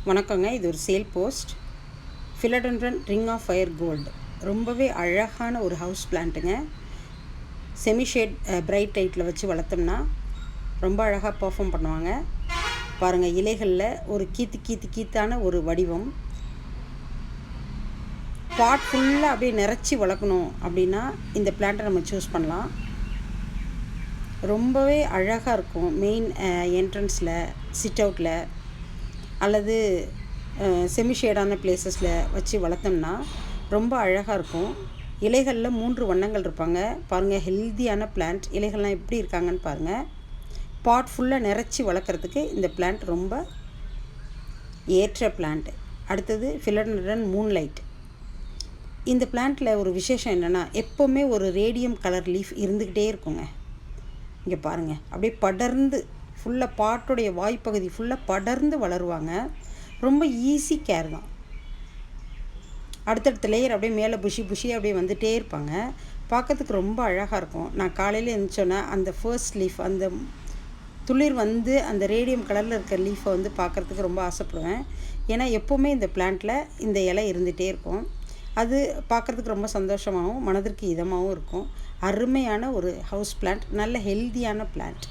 வணக்கங்க. இது ஒரு sale post. Philodendron ring of fire gold ரொம்பவே அழகான ஒரு ஹவுஸ் பிளான்ட்டுங்க. செமி ஷேட் பிரைட் லைட்டில் வச்சு வளர்த்தோம்னா ரொம்ப அழகாக பர்ஃபார்ம் பண்ணுவாங்க. பாருங்கள், இலைகளில் ஒரு கீத்தான ஒரு வடிவம். பாட் ஃபுல்லாக அப்படியே நிறச்சி வளர்க்கணும் அப்படின்னா இந்த பிளான்ட்டை நம்ம சூஸ் பண்ணலாம். ரொம்பவே அழகாக இருக்கும். மெயின் என்ட்ரன்ஸில், சிட் அவுட்டில் அல்லது செமி ஷேடான பிளேஸஸில் வச்சு வளர்த்தோம்னா ரொம்ப அழகாக இருக்கும். இலைகளில் 3 வண்ணங்கள் இருப்பாங்க. பாருங்கள், ஹெல்த்தியான பிளான்ட். இலைகள்லாம் எப்படி இருக்காங்கன்னு பாருங்கள். பாட் ஃபுல்லாக நிறச்சி வளர்க்குறதுக்கு இந்த பிளான்ட் ரொம்ப ஏற்ற பிளான்ட். அடுத்தது ஃபிலடென்ட்ரன் மூன்லைட். இந்த பிளான்ட்டில் ஒரு விசேஷம் என்னென்னா, எப்போவுமே ஒரு ரேடியம் கலர் லீஃப் இருந்துக்கிட்டே இருக்குங்க. இங்கே பாருங்கள், அப்படியே படர்ந்து ஃபுல்லாக பாட்டுடைய வாய்ப்பகுதி ஃபுல்லாக படர்ந்து வளருவாங்க. ரொம்ப ஈஸி கேர் தான். அடுத்தடுத்த லேயர் அப்படியே மேலே புஷி அப்படியே வந்துகிட்டே இருப்பாங்க. பார்க்கறதுக்கு ரொம்ப அழகாக இருக்கும். நான் காலையில் எழுந்திரிச்சோன்னா அந்த ஃபர்ஸ்ட் லீஃப், அந்த துளிர் வந்து அந்த ரேடியம் கலரில் இருக்கிற லீஃபை வந்து பார்க்குறதுக்கு ரொம்ப ஆசைப்படுவேன். ஏன்னா எப்போவுமே இந்த பிளான்ட்டில் இந்த இலை இருந்துகிட்டே இருக்கும். அது பார்க்குறதுக்கு ரொம்ப சந்தோஷமாகவும் மனதிற்கு இதமாகவும் இருக்கும். அருமையான ஒரு ஹவுஸ் பிளான்ட், நல்ல ஹெல்த்தியான பிளான்ட்.